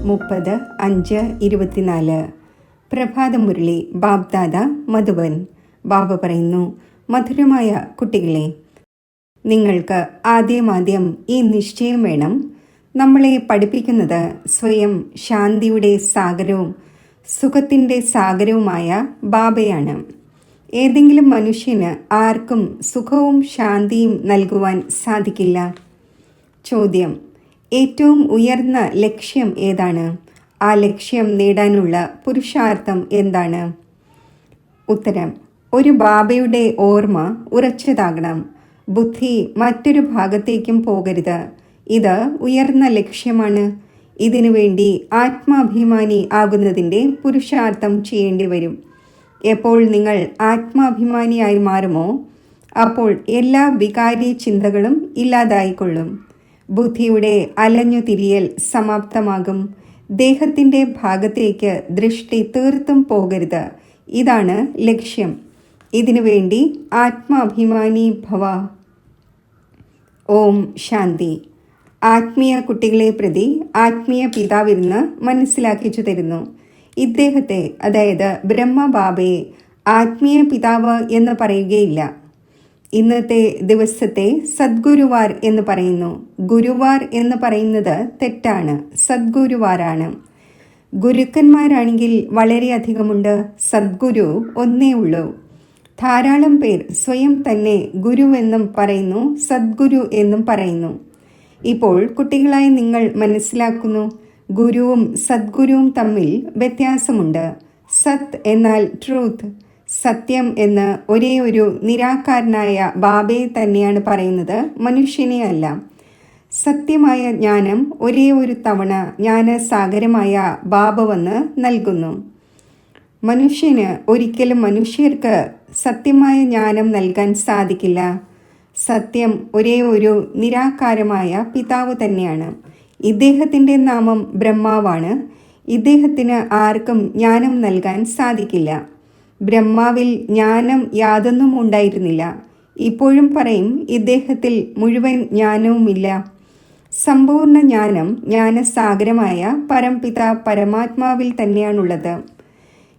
30/5/24 പ്രഭാതമുരളി ബാബ്ദാദ മധുബൻ. ബാബ പറയുന്നു, മധുരമായ കുട്ടികളെ, നിങ്ങൾക്ക് ആദ്യം ഈ നിശ്ചയം വേണം. നമ്മളെ പഠിപ്പിക്കുന്നത് സ്വയം ശാന്തിയുടെ സാഗരവും സുഖത്തിൻ്റെ സാഗരവുമായ ബാബയാണ്. ഏതെങ്കിലും മനുഷ്യന് ആർക്കും സുഖവും ശാന്തിയും നൽകുവാൻ സാധിക്കില്ല. ചോദ്യം: ഏറ്റവും ഉയർന്ന ലക്ഷ്യം ഏതാണ്? ആ ലക്ഷ്യം നേടാനുള്ള പുരുഷാർത്ഥം എന്താണ്? ഉത്തരം: ഒരു ബാബയുടെ ഓർമ്മ ഉറച്ചതാകണം. ബുദ്ധി മറ്റൊരു ഭാഗത്തേക്കും പോകരുത്. ഇത് ഉയർന്ന ലക്ഷ്യമാണ്. ഇതിനു വേണ്ടി ആത്മാഭിമാനി ആകുന്നതിൻ്റെ പുരുഷാർത്ഥം ചെയ്യേണ്ടി വരും. എപ്പോൾ നിങ്ങൾ ആത്മാഭിമാനിയായി മാറുമോ, അപ്പോൾ എല്ലാ വികാരി ചിന്തകളും ഇല്ലാതായിക്കൊള്ളും. ബുദ്ധിയുടെ അലഞ്ഞു തിരിയൽ സമാപ്തമാകും. ദേഹത്തിൻ്റെ ഭാഗത്തേക്ക് ദൃഷ്ടി തീർത്തും പോകരുത്. ഇതാണ് ലക്ഷ്യം. ഇതിനു വേണ്ടി ആത്മാഭിമാനി ഭവ. ഓം ശാന്തി. ആത്മീയ കുട്ടികളെ പ്രതി ആത്മീയ പിതാവിരുന്ന് മനസ്സിലാക്കിച്ചു തരുന്നു. ഇദ്ദേഹത്തെ, അതായത് ബ്രഹ്മബാബയെ, ആത്മീയ പിതാവ് എന്ന് പറയുകയില്ല. ഇന്നത്തെ ദിവസത്തെ സദ്ഗുരുവാർ എന്ന് പറയുന്നു. ഗുരുവാർ എന്ന് പറയുന്നത് തെറ്റാണ്. സദ്ഗുരുവാരാണ്. ഗുരുക്കന്മാരാണെങ്കിൽ വളരെയധികമുണ്ട്. സദ്ഗുരു ഒന്നേ ഉള്ളൂ. ധാരാളം പേർ സ്വയം തന്നെ ഗുരുവെന്നും പറയുന്നു, സദ്ഗുരു എന്നും പറയുന്നു. ഇപ്പോൾ കുട്ടികളായി നിങ്ങൾ മനസ്സിലാക്കുന്നു, ഗുരുവും സദ്ഗുരുവും തമ്മിൽ വ്യത്യാസമുണ്ട്. സത് എന്നാൽ ട്രൂത്ത്, സത്യം എന്ന് ഒരേ ഒരു നിരാകാരനായ ബാബയെ തന്നെയാണ് പറയുന്നത്, മനുഷ്യനെ അല്ല. സത്യമായ ജ്ഞാനം ഒരേ ഒരു തവണ ജ്ഞാനസാഗരമായ ബാബ വന്ന് നൽകുന്നു. മനുഷ്യന് ഒരിക്കലും മനുഷ്യർക്ക് സത്യമായ ജ്ഞാനം നൽകാൻ സാധിക്കില്ല. സത്യം ഒരേ ഒരു നിരാകാരമായ പിതാവ് തന്നെയാണ്. ഇദ്ദേഹത്തിൻ്റെ നാമം ബ്രഹ്മാവാണ്. ഇദ്ദേഹത്തിന് ആർക്കും ജ്ഞാനം നൽകാൻ സാധിക്കില്ല. ബ്രഹ്മാവിൽ ജ്ഞാനം യാതൊന്നും ഉണ്ടായിരുന്നില്ല. ഇപ്പോഴും പറയും, ഇദ്ദേഹത്തിൽ മുഴുവൻ ജ്ഞാനവുമില്ല. സമ്പൂർണ്ണ ജ്ഞാനം ജ്ഞാനസാഗരമായ പരംപിത പരമാത്മാവിൽ തന്നെയാണുള്ളത്.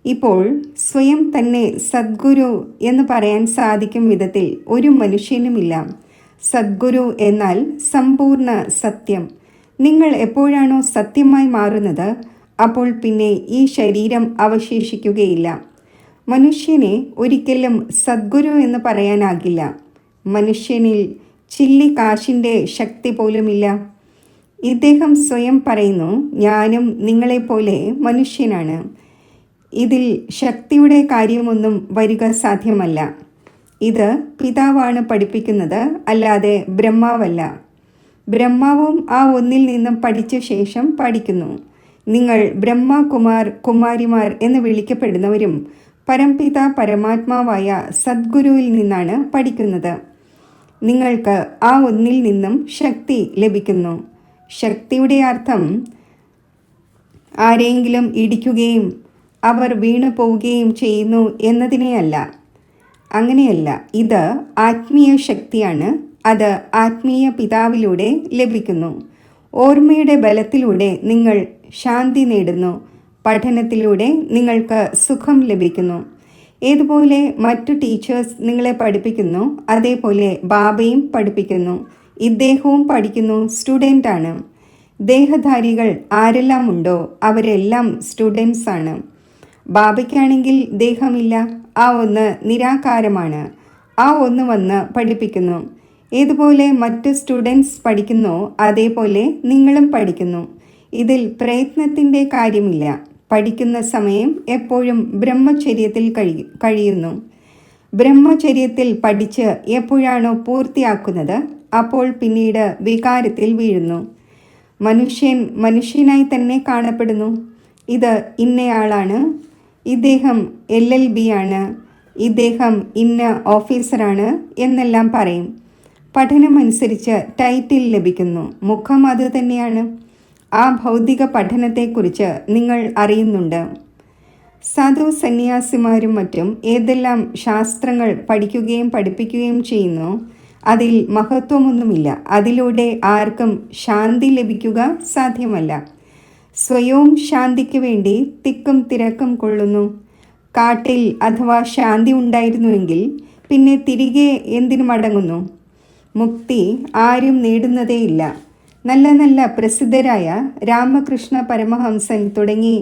ഇപ്പോൾ സ്വയം തന്നെ സദ്ഗുരു എന്ന് പറയാൻ സാധിക്കും വിധത്തിൽ ഒരു മനുഷ്യനുമില്ല. സദ്ഗുരു എന്നാൽ സമ്പൂർണ്ണ സത്യം. നിങ്ങൾ എപ്പോഴാണോ സത്യമായി മാറുന്നത്, അപ്പോൾ പിന്നെ ഈ ശരീരം അവശേഷിക്കുകയില്ല. മനുഷ്യനെ ഒരിക്കലും സദ്ഗുരു എന്ന് പറയാനാകില്ല. മനുഷ്യനിൽ ചില്ലി കാശിൻ്റെ ശക്തി പോലുമില്ല. ഇദ്ദേഹം സ്വയം പറയുന്നു, ഞാനും നിങ്ങളെപ്പോലെ മനുഷ്യനാണ്. ഇതിൽ ശക്തിയുടെ കാര്യമൊന്നും വരിക സാധ്യമല്ല. ഇത് പിതാവാണ് പഠിപ്പിക്കുന്നത്, അല്ലാതെ ബ്രഹ്മാവല്ല. ബ്രഹ്മാവും ആ ഒന്നിൽ നിന്നും പഠിച്ച ശേഷം പഠിക്കുന്നു. നിങ്ങൾ ബ്രഹ്മകുമാർ കുമാരിമാർ എന്ന് വിളിക്കപ്പെടുന്നവരും പരംപിത പരമാത്മാവായ സദ്ഗുരുവിൽ നിന്നാണ് പഠിക്കുന്നത്. നിങ്ങൾക്ക് ആ ഒന്നിൽ നിന്നും ശക്തി ലഭിക്കുന്നു. ശക്തിയുടെ അർത്ഥം ആരെങ്കിലും ഇടിക്കുകയും അവർ വീണു പോവുകയും ചെയ്യുന്നു എന്നതിനെയല്ല. അങ്ങനെയല്ല. ഇത് ആത്മീയ ശക്തിയാണ്. അത് ആത്മീയ പിതാവിലൂടെ ലഭിക്കുന്നു. ഓർമ്മയുടെ ബലത്തിലൂടെ നിങ്ങൾ ശാന്തി നേടുന്നു. പഠനത്തിലൂടെ നിങ്ങൾക്ക് സുഖം ലഭിക്കുന്നു. ഏതുപോലെ മറ്റു ടീച്ചേഴ്സ് നിങ്ങളെ പഠിപ്പിക്കുന്നു, അതേപോലെ ബാബയും പഠിപ്പിക്കുന്നു. ഇദ്ദേഹവും പഠിക്കുന്നു, സ്റ്റുഡൻ്റാണ്. ദേഹധാരികൾ ആരെല്ലാം ഉണ്ടോ അവരെല്ലാം സ്റ്റുഡൻസ് ആണ്. ബാബയ്ക്കാണെങ്കിൽ ദേഹമില്ല. ആ ഒന്ന് നിരാകാരമാണ്. ആ ഒന്ന് വന്ന് പഠിപ്പിക്കുന്നു. ഏതുപോലെ മറ്റു സ്റ്റുഡൻസ് പഠിക്കുന്നു, അതേപോലെ നിങ്ങളും പഠിക്കുന്നു. ഇതിൽ പ്രയത്നത്തിൻ്റെ കാര്യമില്ല. പഠിക്കുന്ന സമയം എപ്പോഴും ബ്രഹ്മചര്യത്തിൽ കഴിയുന്നു. ബ്രഹ്മചര്യത്തിൽ പഠിച്ച് എപ്പോഴാണോ പൂർത്തിയാക്കുന്നത്, അപ്പോൾ പിന്നീട് വികാരത്തിൽ വീഴുന്നു. മനുഷ്യൻ മനുഷ്യനായി തന്നെ കാണപ്പെടുന്നു. ഇത് ഇന്നയാളാണ്, ഇദ്ദേഹം LLB ആണ്, ഇദ്ദേഹം ഇന്ന ഓഫീസറാണ് എന്നെല്ലാം പറയും. പഠനമനുസരിച്ച് ടൈറ്റിൽ ലഭിക്കുന്നു. മുഖം അത് തന്നെയാണ്. ആ ഭൗതിക പഠനത്തെക്കുറിച്ച് നിങ്ങൾ അറിയുന്നുണ്ട്. സാധു സന്യാസിമാരും മറ്റും ഏതെല്ലാം ശാസ്ത്രങ്ങൾ പഠിക്കുകയും പഠിപ്പിക്കുകയും ചെയ്യുന്നു, അതിൽ മഹത്വമൊന്നുമില്ല. അതിലൂടെ ആർക്കും ശാന്തി ലഭിക്കുക സാധ്യമല്ല. സ്വയവും ശാന്തിക്ക് വേണ്ടി തിക്കും തിരക്കും കൊള്ളുന്നു. കാട്ടിൽ അഥവാ ശാന്തി ഉണ്ടായിരുന്നുവെങ്കിൽ പിന്നെ തിരികെ എന്തിനു മടങ്ങുന്നു? മുക്തി ആരും നേടുന്നതേയില്ല. നല്ല നല്ല പ്രസിദ്ധരായ രാമകൃഷ്ണ പരമഹംസൻ തുടങ്ങി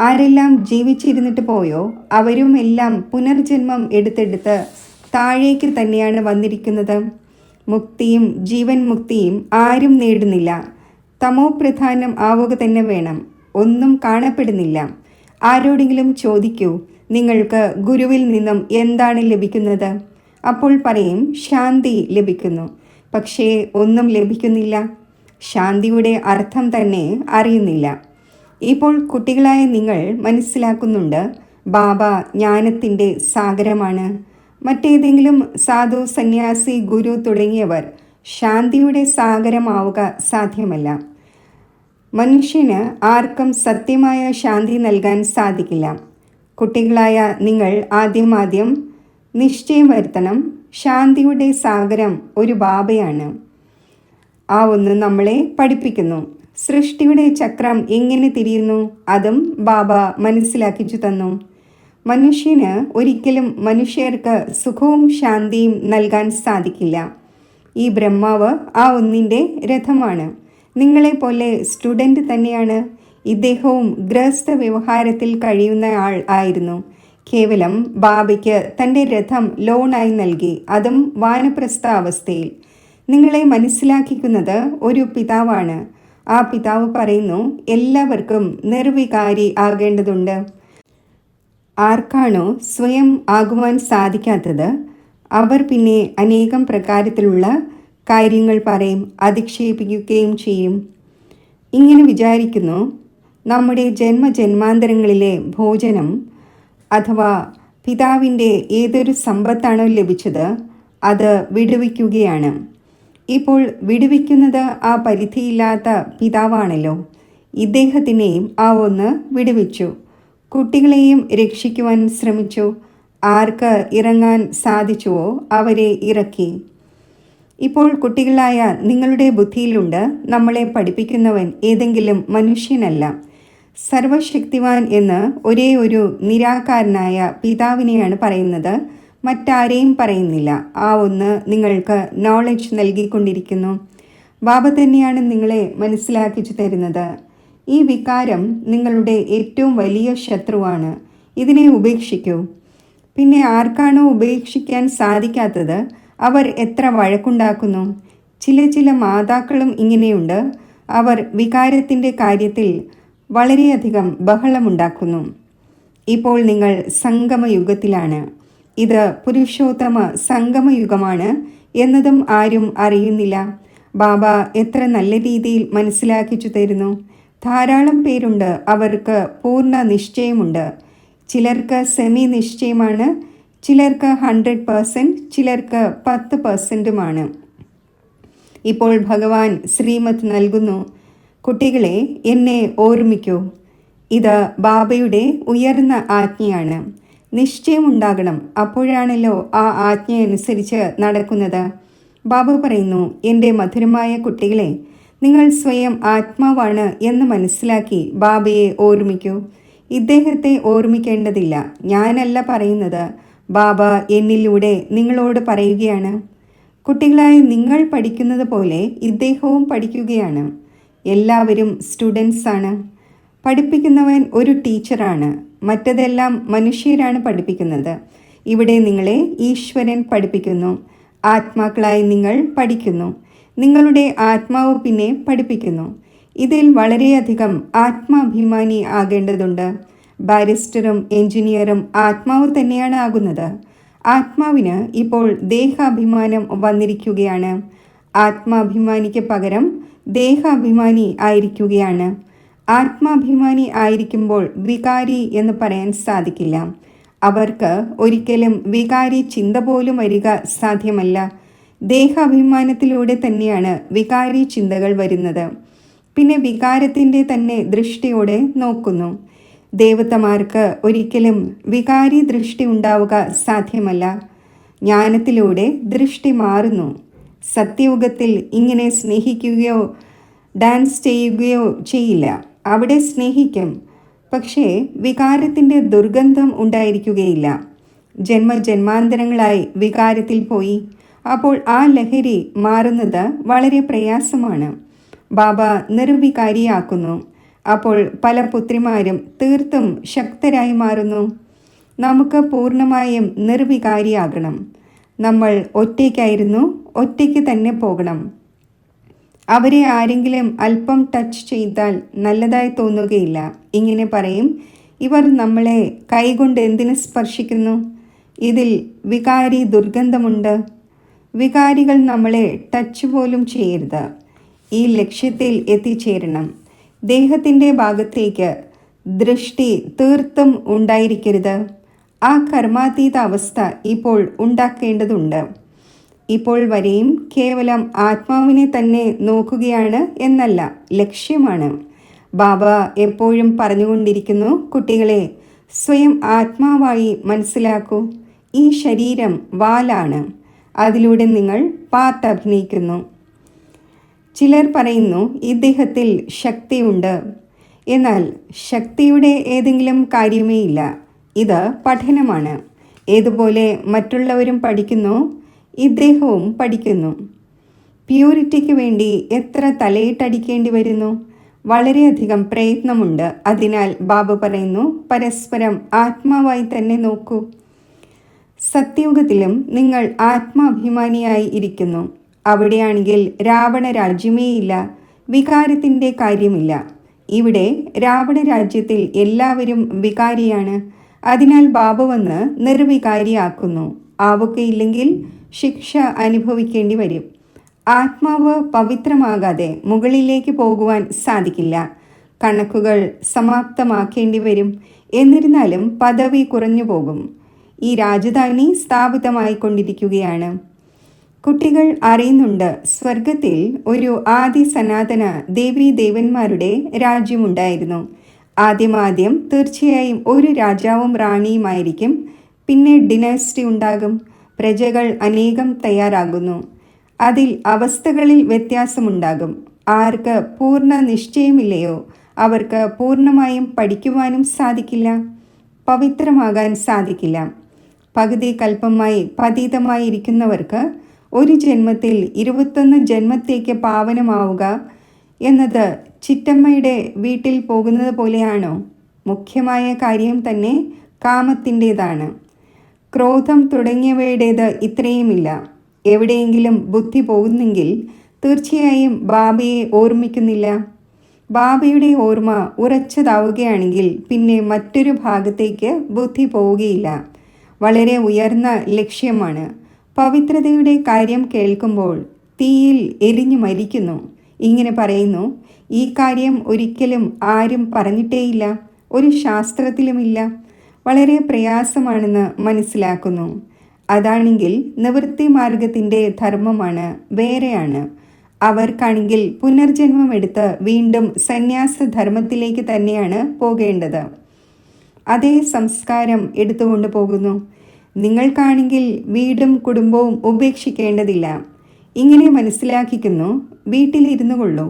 ആരെല്ലാം ജീവിച്ചിരുന്നിട്ട് പോയോ അവരും എല്ലാം പുനർജന്മം എടുത്തെടുത്ത് താഴേക്ക് തന്നെയാണ് വന്നിരിക്കുന്നത്. മുക്തിയും ജീവൻ മുക്തിയും ആരും നേടുന്നില്ല. തമോ പ്രധാനം ആവുക തന്നെ വേണം. ഒന്നും കാണപ്പെടുന്നില്ല. ആരോടെങ്കിലും ചോദിക്കൂ, നിങ്ങൾക്ക് ഗുരുവിൽ നിന്നും എന്താണ് ലഭിക്കുന്നത്? അപ്പോൾ പറയും ശാന്തി ലഭിക്കുന്നു. പക്ഷേ ഒന്നും ലഭിക്കുന്നില്ല. ശാന്തിയുടെ അർത്ഥം തന്നെ അറിയുന്നില്ല. ഇപ്പോൾ കുട്ടികളായ നിങ്ങൾ മനസ്സിലാക്കുന്നുണ്ട്, ബാബ ജ്ഞാനത്തിൻ്റെ സാഗരമാണ്. മറ്റേതെങ്കിലും സാധു, സന്യാസി, ഗുരു തുടങ്ങിയവർ ശാന്തിയുടെ സാഗരമാവുക സാധ്യമല്ല. മനുഷ്യന് ആർക്കും സത്യമായ ശാന്തി നൽകാൻ സാധിക്കില്ല. കുട്ടികളായ നിങ്ങൾ ആദ്യം നിശ്ചയം വരുത്തണം, ശാന്തിയുടെ സാഗരം ഒരു ബാബയാണ്. ആ ഒന്ന് നമ്മളെ പഠിപ്പിക്കുന്നു. സൃഷ്ടിയുടെ ചക്രം എങ്ങനെ തിരിയുന്നു അതും ബാബ മനസ്സിലാക്കിച്ചു തന്നു. മനുഷ്യന് ഒരിക്കലും മനുഷ്യർക്ക് സുഖവും ശാന്തിയും നൽകാൻ സാധിക്കില്ല. ഈ ബ്രഹ്മാവ് ആ ഒന്നിൻ്റെ രഥമാണ്. നിങ്ങളെപ്പോലെ സ്റ്റുഡൻറ്റ് തന്നെയാണ്. ഇദ്ദേഹവും ഗൃഹസ്ഥ വ്യവഹാരത്തിൽ കഴിയുന്ന ആൾ ആയിരുന്നു. കേവലം ബാബയ്ക്ക് തൻ്റെ രഥം ലോണായി നൽകി, അതും വാനപ്രസ്ഥ അവസ്ഥയിൽ. നിങ്ങളെ മനസ്സിലാക്കിക്കുന്നത് ഒരു പിതാവാണ്. ആ പിതാവ് പറയുന്നു, എല്ലാവർക്കും നിർവികാരി ആകേണ്ടതുണ്ട്. ആർക്കാണോ സ്വയം ആകുവാൻ സാധിക്കാത്തത് അവർ പിന്നെ അനേകം പ്രകാരത്തിലുള്ള കാര്യങ്ങൾ പറയും, അധിക്ഷേപിക്കുകയും ചെയ്യും. ഇങ്ങനെ വിചാരിക്കുന്നു, നമ്മുടെ ജന്മജന്മാന്തരങ്ങളിലെ ഭോജനം അഥവാ പിതാവിൻ്റെ ഏതൊരു സമ്പത്താണോ ലഭിച്ചത് അത് വിടുവിക്കുകയാണ്. ഇപ്പോൾ വിടുവിക്കുന്നത് ആ പരിധിയില്ലാത്ത പിതാവാണല്ലോ. ഇദ്ദേഹത്തിനെയും ആ ഒന്ന് വിടുവിച്ചു. കുട്ടികളെയും രക്ഷിക്കുവാൻ ശ്രമിച്ചു. ആർക്ക് ഇറങ്ങാൻ സാധിച്ചുവോ അവരെ ഇറക്കി. ഇപ്പോൾ കുട്ടികളായ നിങ്ങളുടെ ബുദ്ധിയിലുണ്ട്, നമ്മളെ പഠിപ്പിക്കുന്നവൻ ഏതെങ്കിലും മനുഷ്യനല്ല, സർവശക്തിവാൻ എന്ന് ഒരേ ഒരു നിരാകാരനായ പിതാവിനെയാണ് പറയുന്നത്. മറ്റാരെയും പറയുന്നില്ല. ആ ഒന്ന് നിങ്ങൾക്ക് നോളജ് നൽകിക്കൊണ്ടിരിക്കുന്നു. ബാബ തന്നെയാണ് നിങ്ങളെ മനസ്സിലാക്കിച്ചു തരുന്നത്. ഈ വികാരം നിങ്ങളുടെ ഏറ്റവും വലിയ ശത്രുവാണ്. ഇതിനെ ഉപേക്ഷിക്കൂ. പിന്നെ ആർക്കാണോ ഉപേക്ഷിക്കാൻ സാധിക്കാത്തത് അവർ എത്ര വഴക്കുണ്ടാക്കുന്നു. ചില മാതാക്കളും ഇങ്ങനെയുണ്ട്. അവർ വികാരത്തിൻ്റെ കാര്യത്തിൽ വളരെയധികം ബഹളമുണ്ടാക്കുന്നു. ഇപ്പോൾ നിങ്ങൾ സംഗമയുഗത്തിലാണ്. ഇത് പുരുഷോത്തമ സംഗമയുഗമാണ് എന്നതും ആരും അറിയുന്നില്ല. ബാബ എത്ര നല്ല രീതിയിൽ മനസ്സിലാക്കിച്ചു തരുന്നു. ധാരാളം പേരുണ്ട്, അവർക്ക് പൂർണ്ണ നിശ്ചയമുണ്ട്. ചിലർക്ക് സെമി നിശ്ചയമാണ്, ചിലർക്ക് 100%, ചിലർക്ക് 10%. ഇപ്പോൾ ഭഗവാൻ ശ്രീമത്ത് നൽകുന്നു, കുട്ടികളെ എന്നെ ഓർമ്മിക്കൂ. ഇത് ബാബയുടെ ഉയർന്ന ആജ്ഞയാണ്. നിശ്ചയമുണ്ടാകണം, അപ്പോഴാണല്ലോ ആ ആജ്ഞയനുസരിച്ച് നടക്കുന്നത്. ബാബ പറയുന്നു, എൻ്റെ മധുരമായ കുട്ടികളെ, നിങ്ങൾ സ്വയം ആത്മാവാണ് എന്ന് മനസ്സിലാക്കി ബാബയെ ഓർമ്മിക്കൂ. ഇദ്ദേഹത്തെ ഓർമ്മിക്കേണ്ടതില്ല. ഞാനല്ല പറയുന്നത്, ബാബ എന്നിലൂടെ നിങ്ങളോട് പറയുകയാണ്. കുട്ടികളായി നിങ്ങൾ പഠിക്കുന്നത് പോലെ ഇദ്ദേഹവും പഠിക്കുകയാണ്. എല്ലാവരും സ്റ്റുഡൻസാണ്. പഠിപ്പിക്കുന്നവൻ ഒരു ടീച്ചറാണ്. മറ്റതെല്ലാം മനുഷ്യരാണ് പഠിപ്പിക്കുന്നത്. ഇവിടെ നിങ്ങളെ ഈശ്വരൻ പഠിപ്പിക്കുന്നു. ആത്മാക്കളായി നിങ്ങൾ പഠിക്കുന്നു. നിങ്ങളുടെ ആത്മാവ് പിന്നെ പഠിപ്പിക്കുന്നു. ഇതിൽ വളരെയധികം ആത്മാഭിമാനി ആകേണ്ടതുണ്ട്. ബാരിസ്റ്ററും എഞ്ചിനീയറും ആത്മാവ് തന്നെയാണ് ആകുന്നത്. ആത്മാവിന് ഇപ്പോൾ ദേഹാഭിമാനം വന്നിരിക്കുകയാണ്. ആത്മാഭിമാനിക്ക് പകരം ദേഹാഭിമാനി ആയിരിക്കുകയാണ്. ആത്മാഭിമാനി ആയിരിക്കുമ്പോൾ വികാരി എന്ന് പറയാൻ സാധിക്കില്ല. അവർക്ക് ഒരിക്കലും വികാരി ചിന്ത പോലും വരിക സാധ്യമല്ല. ദേഹാഭിമാനത്തിലൂടെ തന്നെയാണ് വികാരി ചിന്തകൾ വരുന്നത്. പിന്നെ വികാരത്തിൻ്റെ തന്നെ ദൃഷ്ടിയോടെ നോക്കുന്നു. ദേവതമാർക്ക് ഒരിക്കലും വികാരി ദൃഷ്ടി ഉണ്ടാവുക സാധ്യമല്ല. ജ്ഞാനത്തിലൂടെ ദൃഷ്ടി മാറുന്നു. സത്യയുഗത്തിൽ ഇങ്ങനെ സ്നേഹിക്കുകയോ ഡാൻസ് ചെയ്യുകയോ ചെയ്യില്ല. അവിടെ സ്നേഹിക്കും, പക്ഷേ വികാരത്തിൻ്റെ ദുർഗന്ധം ഉണ്ടായിരിക്കുകയില്ല. ജന്മജന്മാന്തരങ്ങളായി വികാരത്തിൽ പോയി. അപ്പോൾ ആ ലഹരി മാറുന്നത് വളരെ പ്രയാസമാണ്. ബാബ നിർവികാരിയാക്കുന്നു. അപ്പോൾ പല പുത്രിമാരും തീർത്തും ശക്തരായി മാറുന്നു. നമുക്ക് പൂർണ്ണമായും നിർവികാരിയാകണം. നമ്മൾ ഒറ്റയ്ക്കായിരുന്നു, ഒറ്റയ്ക്ക് തന്നെ പോകണം. അവരെ ആരെങ്കിലും അല്പം ടച്ച് ചെയ്താൽ നല്ലതായി തോന്നുകയില്ല. ഇങ്ങനെ പറയും, ഇവർ നമ്മളെ കൈകൊണ്ട് എന്തിനു സ്പർശിക്കുന്നു? ഇതിൽ വികാരി ദുർഗന്ധമുണ്ട്. വികാരികൾ നമ്മളെ ടച്ച് പോലും ചെയ്യരുത്. ഈ ലക്ഷ്യത്തിൽ എത്തിച്ചേരണം. ദേഹത്തിൻ്റെ ഭാഗത്തേക്ക് ദൃഷ്ടി തീർത്തും ഉണ്ടായിരിക്കരുത്. ആ കർമാതീത അവസ്ഥ ഇപ്പോൾ ഉണ്ടാക്കേണ്ടതുണ്ട്. ഇപ്പോൾ വരെയും കേവലം ആത്മാവിനെ തന്നെ നോക്കുകയാണ് എന്നല്ല ലക്ഷ്യമാണ്. ബാബ എപ്പോഴും പറഞ്ഞുകൊണ്ടിരിക്കുന്നു, കുട്ടികളെ സ്വയം ആത്മാവായി മനസ്സിലാക്കൂ. ഈ ശരീരം വാലാണ്, അതിലൂടെ നിങ്ങൾ പാർട്ട് അഭിനയിക്കുന്നു. ചിലർ പറയുന്നു ഇദ്ദേഹത്തിൽ ശക്തിയുണ്ട്. എന്നാൽ ശക്തിയുടെ ഏതെങ്കിലും കാര്യമേ ഇല്ല. ഇത് പഠനമാണ്. ഏതുപോലെ മറ്റുള്ളവരും പഠിക്കുന്നു, ഇദ്ദേഹവും പഠിക്കുന്നു. പ്യൂരിറ്റിക്ക് വേണ്ടി എത്ര തലയിട്ടടിക്കേണ്ടി വരുന്നു? വളരെയധികം പ്രയത്നമുണ്ട്. അതിനാൽ ബാബ പറയുന്നു, പരസ്പരം ആത്മാവായി തന്നെ നോക്കൂ. സത്യയുഗത്തിലും നിങ്ങൾ ആത്മാഭിമാനിയായി ഇരിക്കുന്നു. അവിടെയാണെങ്കിൽ രാവണ രാജ്യമേ ഇല്ല, വികാരത്തിൻ്റെ കാര്യമില്ല. ഇവിടെ രാവണ രാജ്യത്തിൽ എല്ലാവരും വികാരിയാണ്. അതിനാൽ ബാബ വന്ന് നിർവികാരിയാക്കുന്നു. ആവുകയില്ലെങ്കിൽ ശിക്ഷ അനുഭവിക്കേണ്ടി വരും. ആത്മാവ് പവിത്രമാകാതെ മുകളിലേക്ക് പോകുവാൻ സാധിക്കില്ല. കണക്കുകൾ സമാപ്തമാക്കേണ്ടി വരും. എന്നിരുന്നാലും പദവി കുറഞ്ഞു പോകും. ഈ രാജധാനി സ്ഥാപിതമായിക്കൊണ്ടിരിക്കുകയാണ്. കുട്ടികൾ അറിയുന്നുണ്ട്, സ്വർഗത്തിൽ ഒരു ആദി സനാതന ദേവീ ദേവന്മാരുടെ രാജ്യമുണ്ടായിരുന്നു. ആദ്യം തീർച്ചയായും ഒരു രാജാവും റാണിയുമായിരിക്കും. പിന്നെ ഡിനാസ്റ്റി ഉണ്ടാകും. പ്രജകൾ അനേകം തയ്യാറാകുന്നു. അതിൽ അവസ്ഥകളിൽ വ്യത്യാസമുണ്ടാകും. ആർക്ക് പൂർണ്ണ നിശ്ചയമില്ലയോ അവർക്ക് പൂർണ്ണമായും പഠിക്കുവാനും സാധിക്കില്ല, പവിത്രമാകാൻ സാധിക്കില്ല. പകുതി കൽപ്പമായി പതീതമായി ഇരിക്കുന്നവർക്ക് ഒരു ജന്മത്തിൽ 21 ജന്മത്തേക്ക് പാവനമാവുക എന്നത് ചിറ്റമ്മയുടെ വീട്ടിൽ പോകുന്നത് പോലെയാണോ? മുഖ്യമായ കാര്യം തന്നെ കാമത്തിൻ്റേതാണ്. ക്രോധം തുടങ്ങിയവയുടേത് ഇത്രയുമില്ല. എവിടെയെങ്കിലും ബുദ്ധി പോകുന്നെങ്കിൽ തീർച്ചയായും ബാബയെ ഓർമ്മിക്കുന്നില്ല. ബാബയുടെ ഓർമ്മ ഉറച്ചതാവുകയാണെങ്കിൽ പിന്നെ മറ്റൊരു ഭാഗത്തേക്ക് ബുദ്ധി പോവുകയില്ല. വളരെ ഉയർന്ന ലക്ഷ്യമാണ്. പവിത്രതയുടെ കാര്യം കേൾക്കുമ്പോൾ തീയിൽ എരിഞ്ഞു മരിക്കുന്നു. ഇങ്ങനെ പറയുന്നു, ഈ കാര്യം ഒരിക്കലും ആരും പറഞ്ഞിട്ടേയില്ല, ഒരു ശാസ്ത്രത്തിലുമില്ല. വളരെ പ്രയാസമാണെന്ന് മനസ്സിലാക്കുന്നു. അതാണെങ്കിൽ നിവൃത്തി മാർഗത്തിൻ്റെ ധർമ്മമാണ്, വേറെയാണ്. അവർക്കാണെങ്കിൽ പുനർജന്മം എടുത്ത് വീണ്ടും സന്യാസധർമ്മത്തിലേക്ക് തന്നെയാണ് പോകേണ്ടത്. അതേ സംസ്കാരം എടുത്തുകൊണ്ട് പോകുന്നു. നിങ്ങൾക്കാണെങ്കിൽ വീടും കുടുംബവും ഉപേക്ഷിക്കേണ്ടതില്ല. ഇങ്ങനെ മനസ്സിലാക്കിക്കുന്നു. വീട്ടിലിരുന്നു കൊള്ളൂ.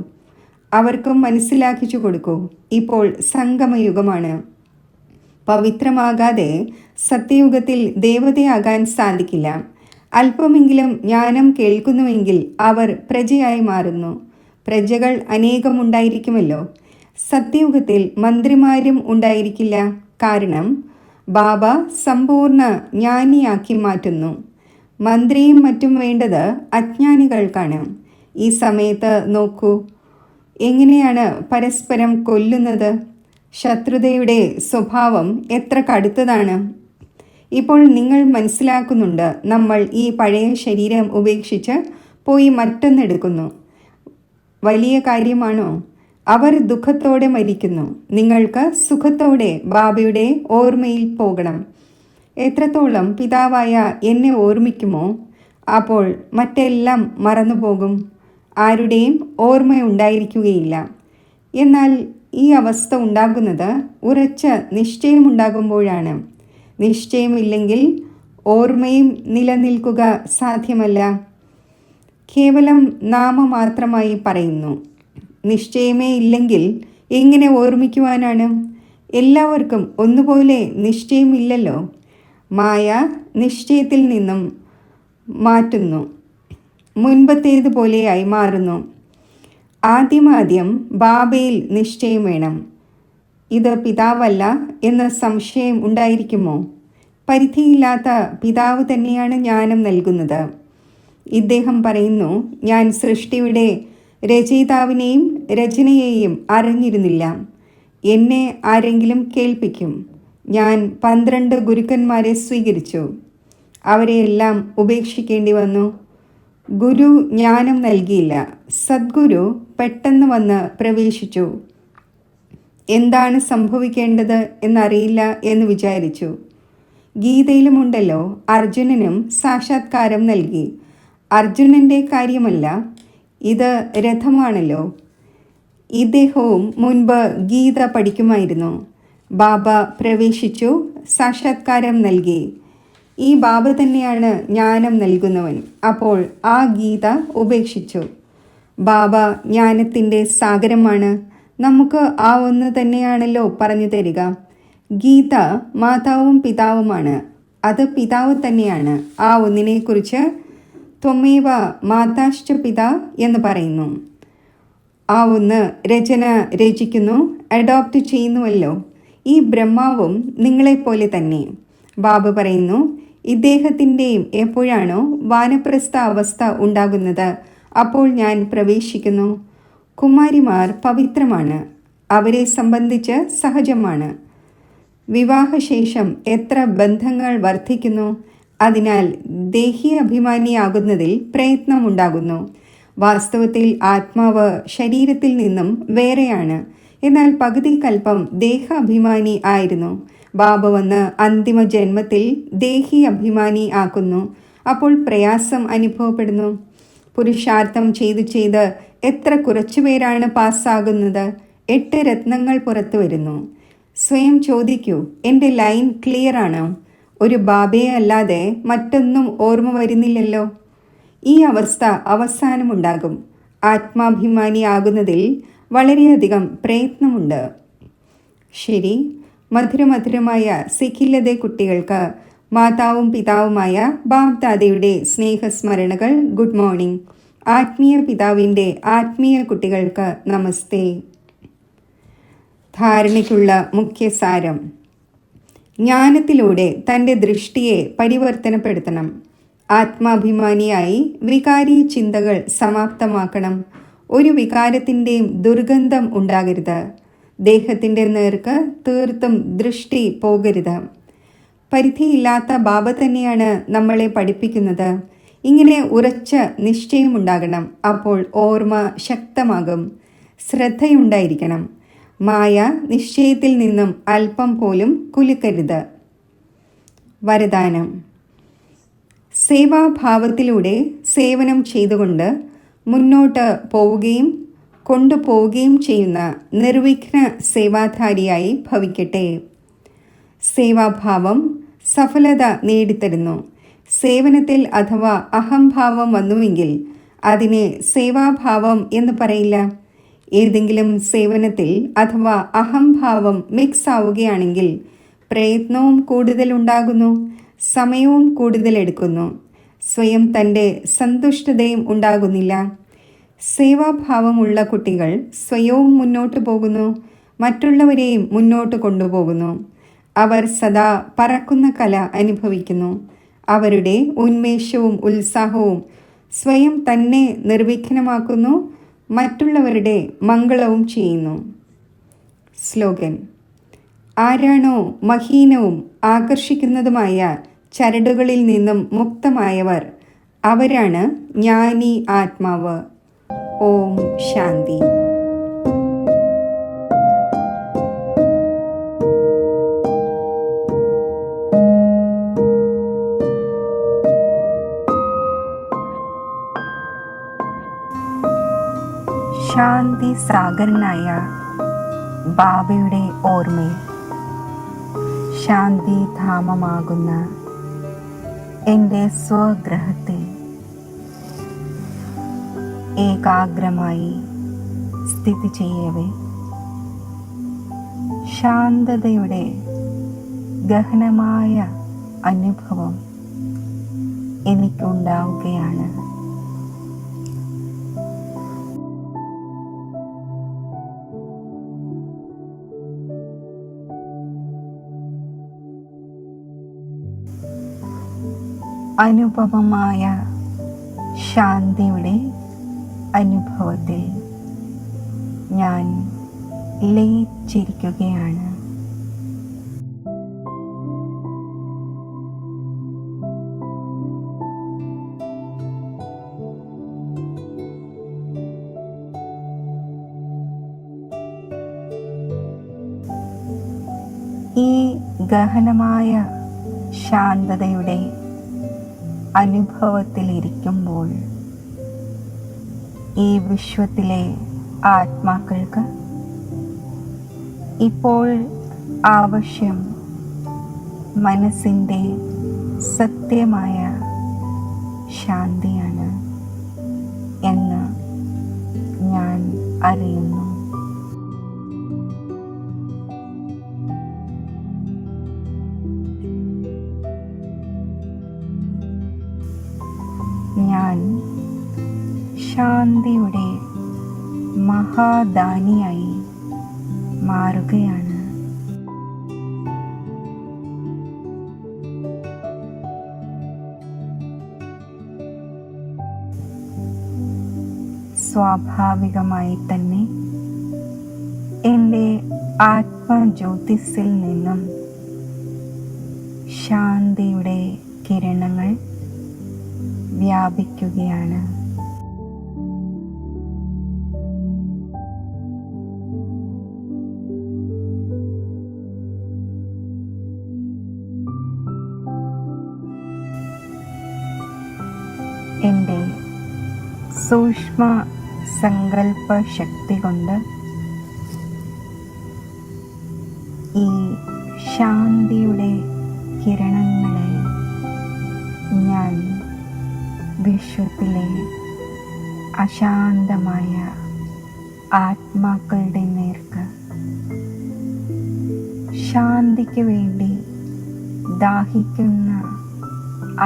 അവർക്കും മനസ്സിലാക്കിച്ചു കൊടുക്കൂ. ഇപ്പോൾ സംഗമയുഗമാണ്. പവിത്രമാകാതെ സത്യയുഗത്തിൽ ദേവതയാകാൻ സാധിക്കില്ല. അല്പമെങ്കിലും ജ്ഞാനം കേൾക്കുന്നുവെങ്കിൽ അവർ പ്രജയായി മാറുന്നു. പ്രജകൾ അനേകമുണ്ടായിരിക്കുമല്ലോ. സത്യയുഗത്തിൽ മന്ത്രിമാരും ഉണ്ടായിരിക്കില്ല. കാരണം ബാബ സമ്പൂർണ്ണ ജ്ഞാനിയാക്കി മാറ്റുന്നു. മന്ത്രിയും മറ്റും വേണ്ടത് അജ്ഞാനികൾക്കാണ്. ഈ സമയത്ത് നോക്കൂ, എങ്ങനെയാണ് പരസ്പരം കൊല്ലുന്നത്. ശത്രുതയുടെ സ്വഭാവം എത്ര കടുത്തതാണ്. ഇപ്പോൾ നിങ്ങൾ മനസ്സിലാക്കുന്നുണ്ട്, നമ്മൾ ഈ പഴയ ശരീരം ഉപേക്ഷിച്ച് പോയി മറ്റൊന്നെടുക്കുന്നു. വലിയ കാര്യമാണോ? അവർ ദുഃഖത്തോടെ മരിക്കുന്നു. നിങ്ങൾക്ക് സുഖത്തോടെ ബാബയുടെ ഓർമ്മയിൽ പോകണം. എത്രത്തോളം പിതാവായ എന്നെ ഓർമ്മിക്കുമോ അപ്പോൾ മറ്റെല്ലാം മറന്നുപോകും. ആരുടെയും ഓർമ്മയുണ്ടായിരിക്കുകയില്ല. എന്നാൽ ഈ അവസ്ഥ ഉണ്ടാകുന്നത് ഉറച്ച നിശ്ചയമുണ്ടാകുമ്പോഴാണ്. നിശ്ചയമില്ലെങ്കിൽ ഓർമ്മയും നിലനിൽക്കുക സാധ്യമല്ല. കേവലം നാമമാത്രമായി പറയുന്നു. നിശ്ചയമേ ഇല്ലെങ്കിൽ എങ്ങനെ ഓർമ്മിക്കുവാനാണ്? എല്ലാവർക്കും ഒന്നുപോലെ നിശ്ചയമില്ലല്ലോ. മായ നിശ്ചയത്തിൽ നിന്നും മാറ്റുന്നു, മുൻപത്തേതുപോലെയായി മാറുന്നു. ആദ്യം ബാബയിൽ നിശ്ചയം വേണം. ഇത് പിതാവല്ല എന്ന സംശയം ഉണ്ടായിരിക്കുമോ? പരിധിയില്ലാത്ത പിതാവ് തന്നെയാണ് ജ്ഞാനം നൽകുന്നത്. ഇദ്ദേഹം പറയുന്നു, ഞാൻ സൃഷ്ടിയുടെ രചയിതാവിനെയും രചനയെയും അറിഞ്ഞിരുന്നില്ല. എന്നെ ആരെങ്കിലും കേൾപ്പിക്കും. ഞാൻ 12 ഗുരുക്കന്മാരെ സ്വീകരിച്ചു. അവരെയെല്ലാം ഉപേക്ഷിക്കേണ്ടി വന്നു. ഗുരു ജ്ഞാനം നൽകിയില്ല. സദ്ഗുരു പെട്ടെന്ന് വന്ന് പ്രവേശിച്ചു. എന്താണ് സംഭവിക്കേണ്ടത് എന്നറിയില്ല എന്ന് വിചാരിച്ചു. ഗീതയിലുമുണ്ടല്ലോ, അർജുനനും സാക്ഷാത്കാരം നൽകി. അർജുനൻ്റെ കാര്യമല്ല, ഇത് രഥമാണല്ലോ. ഇദ്ദേഹവും മുൻപ് ഗീത പഠിക്കുമായിരുന്നു. ബാബ പ്രവേശിച്ചു, സാക്ഷാത്കാരം നൽകി. ഈ ബാബ തന്നെയാണ് ജ്ഞാനം നൽകുന്നവൻ. അപ്പോൾ ആ ഗീത ഉപേക്ഷിച്ചു. ബാബ ജ്ഞാനത്തിൻ്റെ സാഗരമാണ്. നമുക്ക് ആ ഒന്ന് തന്നെയാണല്ലോ പറഞ്ഞു തരിക. ഗീത മാതാവും പിതാവുമാണ്. അത് പിതാവ് തന്നെയാണ്. ആ ഒന്നിനെക്കുറിച്ച് ത്വമേവ മാതാശ്ച പിതാ എന്ന് പറയുന്നു. ആ ഒന്ന് രചിക്കുന്നു, അഡോപ്റ്റ് ചെയ്യുന്നുവല്ലോ. ഈ ബ്രഹ്മാവും നിങ്ങളെപ്പോലെ തന്നെ. ബാബ പറയുന്നു, ഇദ്ദേഹത്തിൻ്റെയും എപ്പോഴാണോ വാനപ്രസ്ഥ അവസ്ഥ ഉണ്ടാകുന്നത് അപ്പോൾ ഞാൻ പ്രവേശിക്കുന്നു. കുമാരിമാർ പവിത്രമാണ്. അവരെ സംബന്ധിച്ച് സഹജമാണ്. വിവാഹശേഷം എത്ര ബന്ധങ്ങൾ വർദ്ധിക്കുന്നു. അതിനാൽ ദേഹി അഭിമാനിയാകുന്നതിൽ പ്രയത്നമുണ്ടാകുന്നു. വാസ്തവത്തിൽ ആത്മാവ് ശരീരത്തിൽ നിന്നും വേറെയാണ്. എന്നാൽ പകുതി കൽപ്പം ദേഹാഭിമാനി ആയിരുന്നു. ബാബ വന്ന് അന്തിമ ജന്മത്തിൽ ദേഹി അഭിമാനി ആക്കുന്നു. അപ്പോൾ പ്രയാസം അനുഭവപ്പെടുന്നു. പുരുഷാർത്ഥം ചെയ്ത് എത്ര കുറച്ചുപേരാണ് പാസ്സാകുന്നത്. 8 രത്നങ്ങൾ പുറത്തു വരുന്നു. സ്വയം ചോദിക്കൂ, എൻ്റെ ലൈൻ ക്ലിയർ ആണോ? ഒരു ബാബയെ അല്ലാതെ മറ്റൊന്നും ഓർമ്മ വരുന്നില്ലല്ലോ. ഈ അവസ്ഥ അവസാനമുണ്ടാകും. ആത്മാഭിമാനി ആകുന്നതിൽ വളരെയധികം പ്രയത്നമുണ്ട്. ശരി, മധുരമധുരമായ സിഖില്ലതെ കുട്ടികൾക്ക് മാതാവും പിതാവുമായ ബാബ്ദാദയുടെ സ്നേഹസ്മരണകൾ. Good morning. ആത്മീയ പിതാവിൻ്റെ ആത്മീയ കുട്ടികൾക്ക് നമസ്തേ. ധാരണയ്ക്കുള്ള മുഖ്യസാരം: ജ്ഞാനത്തിലൂടെ തൻ്റെ ദൃഷ്ടിയെ പരിവർത്തനപ്പെടുത്തണം. ആത്മാഭിമാനിയായി വികാരി ചിന്തകൾ സമാപ്തമാക്കണം. ഒരു വികാരത്തിൻ്റെയും ദുർഗന്ധം ഉണ്ടാകരുത്. ദേഹത്തിൻ്റെ നേർക്ക് തീർത്തും ദൃഷ്ടി പോകരുത്. പരിധിയില്ലാത്ത ബാബ തന്നെയാണ് നമ്മളെ പഠിപ്പിക്കുന്നത്. ഇങ്ങനെ ഉറച്ച നിശ്ചയമുണ്ടാകണം. അപ്പോൾ ഓർമ്മ ശക്തമാകും. ശ്രദ്ധയുണ്ടായിരിക്കണം. മായ നിശ്ചയത്തിൽ നിന്നും അല്പം പോലും കുലുക്കരുത്. വരദാനം: സേവാഭാവത്തിലൂടെ സേവനം ചെയ്തുകൊണ്ട് മുന്നോട്ട് പോവുകയും കൊണ്ടുപോവുകയും ചെയ്യുന്ന നിർവിഘ്ന സേവാധാരിയായി ഭവിക്കട്ടെ. സേവാഭാവം സഫലത നേടിത്തരുന്നു. സേവനത്തിൽ അഥവാ അഹംഭാവം വന്നുവെങ്കിൽ അതിനെ സേവാഭാവം എന്ന് പറയില്ല. ഏതെങ്കിലും സേവനത്തിൽ അഥവാ അഹംഭാവം മിക്സ് ആവുകയാണെങ്കിൽ പ്രയത്നവും കൂടുതലുണ്ടാകുന്നു, സമയവും കൂടുതലെടുക്കുന്നു, സ്വയം തൻ്റെ സന്തുഷ്ടതയും ഉണ്ടാകുന്നില്ല. സേവാഭാവമുള്ള കുട്ടികൾ സ്വയവും മുന്നോട്ട് പോകുന്നു, മറ്റുള്ളവരെയും മുന്നോട്ട് കൊണ്ടുപോകുന്നു. അവർ സദാ പറക്കുന്ന കല അനുഭവിക്കുന്നു. അവരുടെ ഉന്മേഷവും ഉത്സാഹവും സ്വയം തന്നെ നിർവിഘ്നമാക്കുന്നു, മറ്റുള്ളവരുടെ മംഗളവും ചെയ്യുന്നു. സ്ലോഗൻ: ആരാണോ മഹീനവും ആകർഷിക്കുന്നതുമായ ചരടുകളിൽ നിന്നും മുക്തമായവർ, അവരാണ് ജ്ഞാനി ആത്മാവ്. ഓം ശാന്തി. ശാന്തി സാഗരനായ ബാബയുടെ ഓർമ്മയിൽ ശാന്തിധാമമാകുന്ന എൻ്റെ സ്വഗ്രഹത്തിൽ ഏകാഗ്രമായി സ്ഥിതി ചെയ്യവേ ശാന്തതയുടെ ഗഹനമായ അനുഭവം എനിക്കുണ്ടാവുകയാണ്. അനുപമമായ ശാന്തിയുടെ അനുഭവത്തിൽ ഞാൻ ലയിച്ചിരിക്കുകയാണ്. ഈ ഗഹനമായ ശാന്തതയുടെ അനുഭവത്തിലിരിക്കുമ്പോൾ ഈ വിശ്വത്തിലെ ആത്മാക്കൾക്ക് ഇപ്പോൾ ആവശ്യം മനസ്സിൻ്റെ സത്യമായ ശാന്തിയാണ് എന്ന് ഞാൻ അറിയുന്നു. ഞാൻ ശാന്തിയുടെ മഹാദാനിയായി മാറുകയാണ്. സ്വാഭാവികമായി തന്നെ എൻ്റെ ആത്മജ്യോതിസിൽ നിന്നും ശാന്തിയുടെ കിരണങ്ങൾ വ്യാപിക്കുകയാണ്. എൻ്റെ സൂക്ഷ്മ സങ്കല്പ ശക്തി കൊണ്ട് ഈ ശാന്തിയുടെ കിരണങ്ങളെ ഞാൻ വിശ്വത്തിലെ അശാന്തമായ ആത്മാക്കളുടെ നേർക്ക്, ശാന്തിക്ക് വേണ്ടി ദാഹിക്കുന്ന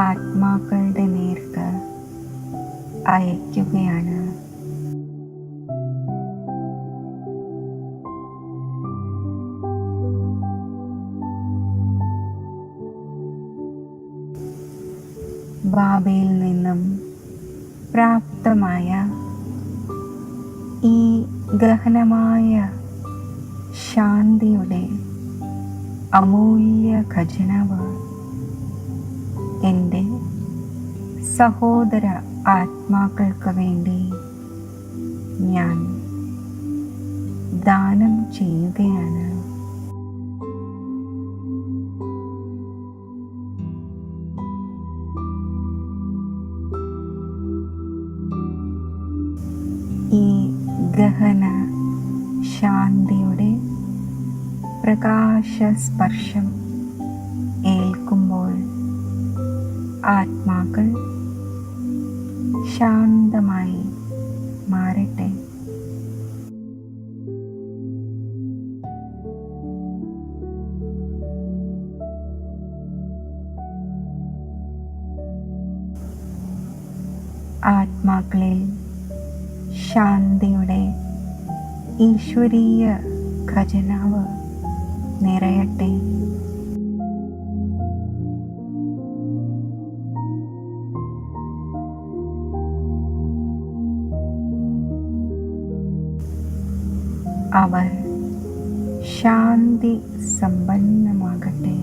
ആത്മാക്കളുടെ നേർക്ക് അയക്കുകയാണ്. ബാബയിൽ നിന്നും പ്രാപ്തമായ ഈ ഗഹനമായ ശാന്തിയുടെ അമൂല്യ ഖജനാവ് എൻ്റെ സഹോദര ആത്മാക്കൾക്ക് വേണ്ടി ഞാൻ ദാനം ചെയ്യുകയാണ്. ഈ ഗഹന ശാന്തിയുടെ പ്രകാശസ്പർശം ഏൽക്കുമ്പോൾ ആത്മാക്കൾ ശാന്തമായി മാറട്ടെ. ആത്മാക്കളിൽ ശാന്തിയുടെ ഈശ്വരീയ ഖജനാവ് നിറയട്ടെ. അവർ ശാന്തി സമ്പന്നമാകട്ടെ.